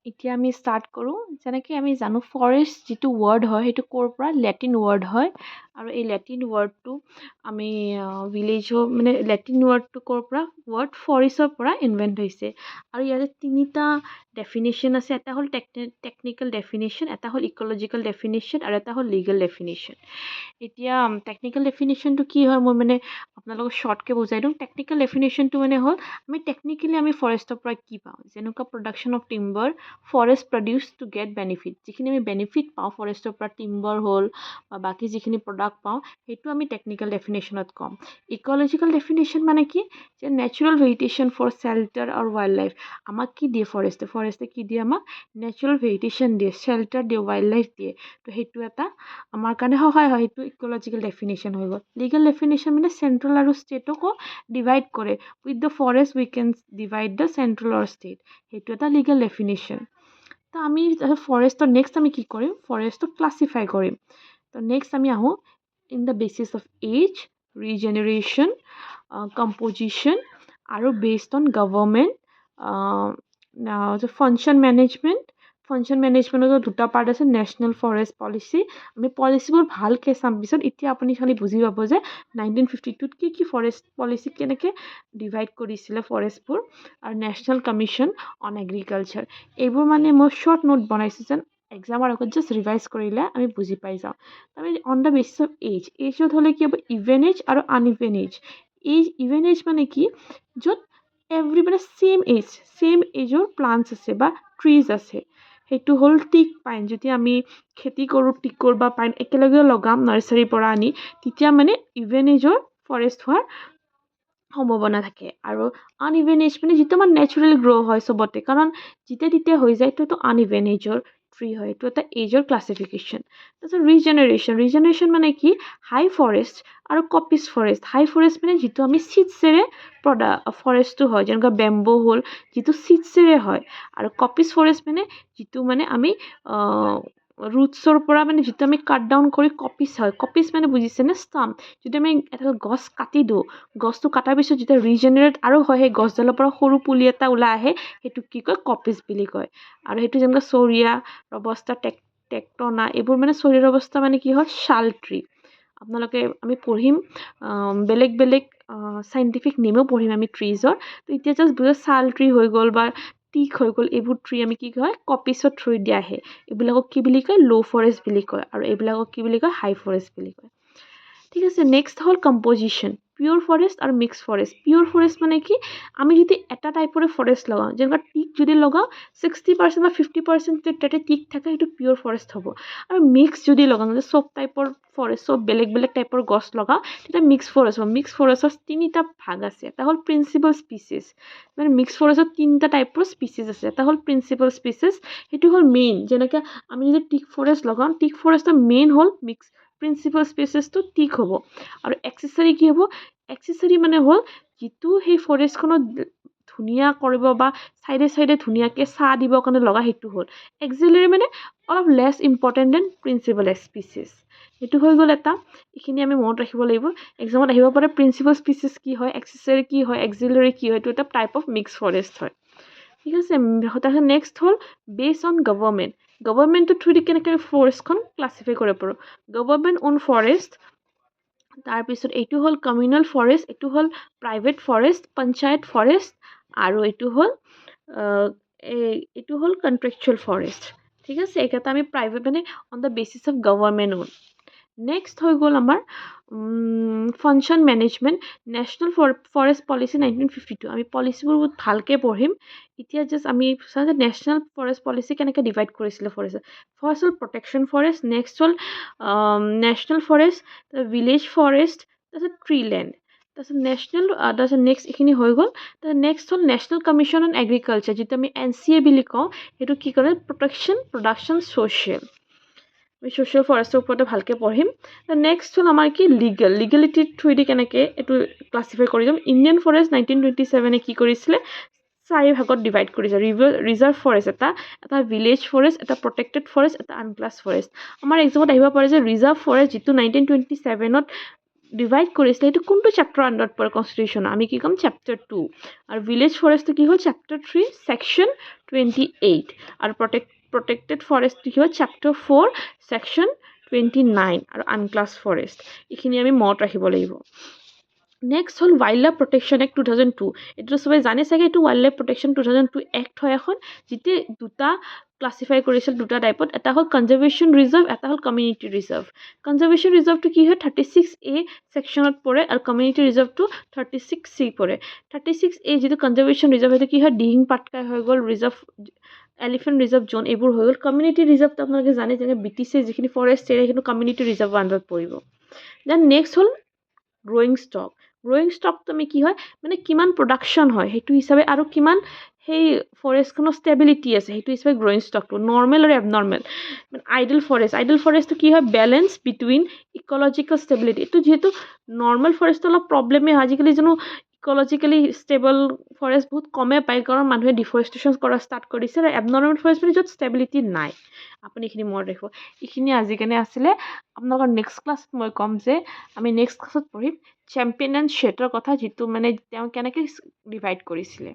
এতিয়া আমি ষ্টাৰ্ট কৰোঁ যেনেকৈ আমি জানো ফৰেষ্ট যিটো ৱৰ্ড হয় সেইটো ক'ৰ পৰা লেটিন ৱৰ্ড হয় আৰু এই লেটিন ৱৰ্ডটো আমি ভিলেজৰ মানে লেটিন ৱৰ্ডটো ক'ৰ পৰা ৱৰ্ড ফৰেষ্টৰ পৰা ইনভেণ্ট হৈছে আৰু ইয়াতে তিনিটা ডেফিনেশ্যন আছে এটা হ'ল টেকনিকেল ডেফিনেশ্যন এটা হ'ল ইক'লজিকেল ডেফিনেশ্যন আৰু এটা হ'ল লিগেল ডেফিনেশ্যন এতিয়া টেকনিকেল ডেফিনেশ্যনটো কি হয় মই মানে আপোনালোকক শ্বৰ্টকৈ বুজাই দিওঁ টেকনিকেল ডেফিনেশ্যনটো মানে হ'ল আমি ফৰেষ্টৰ পৰা কি পাওঁ যেনেকুৱা production of timber forest produce to get benefit যিখিনি আমি বেনিফিট পাওঁ ফৰেষ্টৰ পৰা টিম্বাৰ হ'ল বা বাকী যিখিনি প্ৰডাক্ট পাওঁ সেইটো আমি টেকনিকেল ডেফিনেশ্যনত ক'ম ইক'লজিকেল ডেফিনেশ্যন মানে কি যে নেচাৰেল ভেজিটেশ্যন ফৰ শ্বেল্টাৰ আৰু ৱাইল্ড লাইফ আমাক কি দিয়ে ফৰেষ্টে কি দিয়ে আমাক নেচাৰেল ভেজিটেশ্যন দিয়ে শ্বেল্টাৰ দিয়ে ৱাইল্ড লাইফ দিয়ে তো সেইটো এটা আমাৰ কাৰণে সহায় হয় সেইটো ইক'লজিকেল ডেফিনেশ্যন হৈ গ'ল লিগেল ডেফিনেশ্যন মানে চেণ্ট্ৰেল আৰু ষ্টেটকো ডিভাইড কৰে with the forest we can divide the central or state সেইটো এটা লিগেল ডেফিনেশ্যন তো আমি ফৰেষ্টৰ নেক্সট আমি কি কৰিম ফৰেষ্টক ক্লাছিফাই কৰিম তো নেক্সট আমি আহোঁ in the basis of age regeneration composition আৰু বেছড অন গভৰ্ণমেণ্ট ফাংচন মেনেজমেণ্টৰ দুটা পাৰ্ট আছে নেশ্যনেল ফৰেষ্ট পলিচি আমি পলিচিবোৰ ভালকৈ চাম পিছত এতিয়া আপুনি খালি বুজি পাব যে 1952ত কি ফৰেষ্ট পলিচি কেনেকৈ ডিভাইড কৰিছিলে ফৰেষ্টবোৰ আৰু নেশ্যনেল কমিশ্যন অন এগ্ৰিকালচাৰ এইবোৰ মানে মই শ্বৰ্ট নোট বনাইছোঁ যেন এক্সামৰ আগত জাষ্ট ৰিভাইজ কৰিলে আমি বুজি পাই যাওঁ আমি অন দ্য বেচিছ অফ এইজত হ'লে কি হ'ব ইভেন এজ আৰু আনইভেন এজ ইভেন এজ মানে কি য'ত মানে ছেম এজৰ প্লাণ্টছ আছে বা ট্ৰিজ আছে সেইটো হ'ল টিক পাইন যদি আমি খেতি কৰোঁ টিকৰ বা পাইন একেলগে লগাম নাৰ্চাৰীৰ পৰা আনি তেতিয়া মানে ইভেন এজৰ ফৰেষ্ট হোৱাৰ সম্ভাৱনা থাকে আৰু আনইভেন এজ মানে যিটো আমাৰ নেচাৰেল গ্ৰ' হয় চবতে কাৰণ যেতিয়া তেতিয়া হৈ যায় এইটোতো আনইভেন এজৰ ট্ৰী হয় এইটো এটা এজৰ ক্লাছিফিকেশ্যন তাৰপিছত ৰিজেনেৰেশ্যন মানে কি হাই ফৰেষ্ট আৰু কপিছ ফৰেষ্ট হাই ফৰেষ্ট মানে যিটো আমি চিডছেৰে ফৰেষ্টটো হয় যেনেকুৱা বেম্বো হ'ল যিটো চিডছেৰে হয় আৰু কপিছ ফৰেষ্ট মানে যিটো মানে আমি ৰুটছৰ পৰা মানে যিটো আমি কাট ডাউন কৰি কপিছ হয় কপিছ মানে বুজিছেনে ষ্টাম্প যদি আমি এটা গছ কাটি দিওঁ গছটো কটাৰ পিছত যেতিয়া ৰিজেনেৰেট আৰু হয় সেই গছডালৰ পৰা সৰু পুলি এটা ওলাই আহে সেইটো কি কয় কপিছ বুলি কয় আৰু সেইটো যেনেকৈ চৰিয়া ৰবষ্টা টেক্টনা এইবোৰ মানে চৰিয়া ৰবষ্টা মানে কি হয় শাল ট্ৰী আপোনালোকে আমি পঢ়িম বেলেগ চাইণ্টিফিক নেমো পঢ়িম আমি ট্ৰিজৰ তো এতিয়া জাষ্ট বুজা শাল ট্ৰী হৈ গ'ল বা টিক হৈ গ'ল এইবোৰ ট্ৰী আমি কি কয় কপিছত থ্ৰু দিয়া আহে এইবিলাকক কি বুলি কয় ল' ফৰেষ্ট বুলি কয় আৰু এইবিলাকক কি বুলি কয় হাই ফৰেষ্ট বুলি কয় ঠিক আছে নেক্সট হ'ল কম্পজিশ্যন পিয়'ৰ ফৰেষ্ট আৰু মিক্স ফৰেষ্ট পিয়'ৰ ফৰেষ্ট মানে কি আমি যদি এটা টাইপৰে ফৰেষ্ট লগাওঁ যেনেকুৱা টিক যদি লগাওঁ 60% বা 50% তাতে টিক থাকে সেইটো পিয়'ৰ ফৰেষ্ট হ'ব আৰু মিক্স যদি লগাওঁ যে চব টাইপৰ ফৰেষ্ট চব বেলেগ টাইপৰ গছ লগাওঁ তেতিয়া মিক্স ফৰেষ্ট হ'ব মিক্স ফৰেষ্টৰ তিনিটা ভাগ আছে এটা হ'ল প্ৰিন্সিপাল স্পিচিছ মানে মিক্স ফৰেষ্টৰ তিনিটা টাইপৰ স্পিচিছ আছে এটা হ'ল প্ৰিন্সিপাল স্পিচিছ সেইটো হ'ল মেইন যেনেকৈ আমি যদি টিক ফৰেষ্ট লগাওঁ টিক ফৰেষ্টৰ মেইন হ'ল মিক্স প্ৰিন্সিপাল স্পেচেছটো টিক হ'ব আৰু এক্সেচৰি কি হ'ব এক্সেচৰি মানে হ'ল যিটো সেই ফৰেষ্টখনত ধুনীয়া কৰিব বা চাইডে ধুনীয়াকৈ ছাঁ দিবৰ কাৰণে লগা সেইটো হ'ল এক্সিলাৰী মানে অলপ less important than principal speeches সেইটো হৈ গ'ল এটা এইখিনি আমি মনত ৰাখিব লাগিব এক্সামত আহিব পাৰে প্ৰিন্সিপাল স্পিচিছ কি হয় এক্সেচৰি কি হয় এক্সিলাৰী কি হয় এইটো এটা টাইপ অফ মিক্স ফৰেষ্ট হয় ঠিক আছে তাৰপিছত নেক্সট হ'ল বেছ অন গভৰ্ণমেণ্টৰ থ্ৰুদি কেনেকৈ ফৰেষ্টখন ক্লাছিফাই কৰিব পাৰোঁ গভৰ্ণমেণ্ট অন ফৰেষ্ট তাৰপিছত এইটো হ'ল কমিউনেল ফৰেষ্ট এইটো হ'ল প্ৰাইভেট ফৰেষ্ট পঞ্চায়ত ফৰেষ্ট আৰু এইটো হ'ল কণ্ট্ৰেকচুৱেল ফৰেষ্ট ঠিক আছে এইকেইটা আমি প্ৰাইভেট মানে on the basis of government on next হৈ গ'ল আমাৰ function management national forest policy 1952 আমি পলিচিবোৰ বহুত ভালকৈ পঢ়িম এতিয়া জাষ্ট আমি চাওঁ যে নেশ্যনেল ফৰেষ্ট পলিচি কেনেকৈ ডিভাইড কৰিছিলে ফৰেষ্ট ফাৰ্ষ্ট হ'ল প্ৰটেকশ্যন ফৰেষ্ট নেক্সট হ'ল নেশ্যনেল ফৰেষ্ট ভিলেজ ফৰেষ্ট তাৰপিছত ট্ৰী লেণ্ড তাৰপিছত নেক্সট এইখিনি হৈ গ'ল তাৰপিছত নেক্সট হ'ল নেশ্যনেল কমিশ্যন অন এগ্ৰিকালচাৰ যিটো আমি NCA বুলি কওঁ সেইটো কি কৰে প্ৰডাকশ্যন ছ'চিয়েল আমি ছ'চিয়েল ফৰেষ্টৰ ওপৰতে ভালকৈ পঢ়িম নেক্সট হ'ল আমাৰ কি লিগেলিটিৰ থ্ৰুদি কেনেকৈ এইটো ক্লাছিফাই কৰি যাম ইণ্ডিয়ান ফৰেষ্ট 1927 কি কৰিছিলে 4 ভাগত ডিভাইড কৰিছে ৰিজাৰ্ভ ফৰেষ্ট এটা ভিলেজ ফৰেষ্ট এটা প্ৰটেক্টেড ফৰেষ্ট এটা আনক্লাছ ফৰেষ্ট আমাৰ এক্সামত আহিব পাৰে যে ৰিজাৰ্ভ ফৰেষ্ট যিটো 1927ত ডিভাইড কৰিছিলে সেইটো কোনটো চেপ্টাৰ আণ্ডাৰত পৰে কনষ্টিটিউশ্যন আমি কি ক'ম চেপ্টাৰ 2 আৰু ভিলেজ ফৰেষ্টটো কি হ'ল চেপ্টাৰ 3 ছেকশ্যন 28 আৰু প্ৰটেক্টেড ফৰেষ্ট কি হয় চেপ্টাৰ 4 ছেকশ্যন 29 আৰু আনক্লাছ ফৰেষ্ট এইখিনি আমি মনত ৰাখিব লাগিব নেক্সট হ'ল ৱাইল্ড লাইফ প্ৰটেকশ্যন এক্ট 2002 এইটো চবেই জানে চাগে এইটো ৱাইল্ড লাইফ প্ৰটেকশ্যন 2002 এক্ট হয় এখন যিটো দুটা ক্লাছিফাই কৰিছিল দুটা টাইপত এটা হ'ল কনজাৰ্ভেশ্যন ৰিজাৰ্ভ এটা হ'ল কমিউনিটি ৰিজাৰ্ভ কনজাৰ্ভেশ্যন ৰিজাৰ্ভটো কি হয় 36A ছেকশ্যনত পৰে আৰু কমিউনিটি ৰিজাৰ্ভটো 36C পৰে 36A যিটো কনজাৰ্ভেশ্যন ৰিজাৰ্ভ সেইটো কি হয় দিহিং পাটকাই হৈ গ'ল ৰিজাৰ্ভ এলিফেণ্ট ৰিজাৰ্ভ জ'ন এইবোৰ হৈ গ'ল কমিউনিটি ৰিজাৰ্ভটো আপোনালোকে জানে যেনে BTC যিখিনি ফৰেষ্ট এৰিয়া সেইটো কমিউনিটি ৰিজাৰ্ভ আণ্ডাৰত পৰিব দেন নেক্সট হ'ল গ্ৰ'য়িং ষ্টকটো আমি কি হয় মানে কিমান প্ৰডাকশ্যন হয় সেইটো হিচাপে আৰু কিমান সেই ফৰেষ্টখনৰ ষ্টেবিলিটি আছে সেইটো হিচাপে গ্ৰ'য়িং ষ্টকটো নৰ্মেল আৰু এবনৰ্মেল মানে আইডল ফৰেষ্টটো কি হয় বেলেঞ্চ বিটুইন ইক'লজিকেল ষ্টেবিলিটি এইটো যিহেতু নৰ্মেল ফৰেষ্টটো অলপ প্ৰব্লেমেই হয় আজিকালি জানো ইক'লজিকেলি ষ্টেবল ফৰেষ্ট বহুত কমে পায় কাৰণ মানুহে ডিফৰেষ্টেশ্যন কৰা ষ্টাৰ্ট কৰিছে আৰু এবনৰ্মেল ফৰেষ্ট মানে য'ত ষ্টেবিলিটি নাই আপুনি এইখিনি মনত ৰাখিব এইখিনি আজিকালি আছিলে আপোনালোকৰ নেক্সট ক্লাছত মই ক'ম যে আমি নেক্সট ক্লাছত পঢ়িম চেম্পিয়ন এণ্ড শ্বেটৰ কথা যিটো মানে তেওঁ কেনেকৈ ডিভাইড কৰিছিলে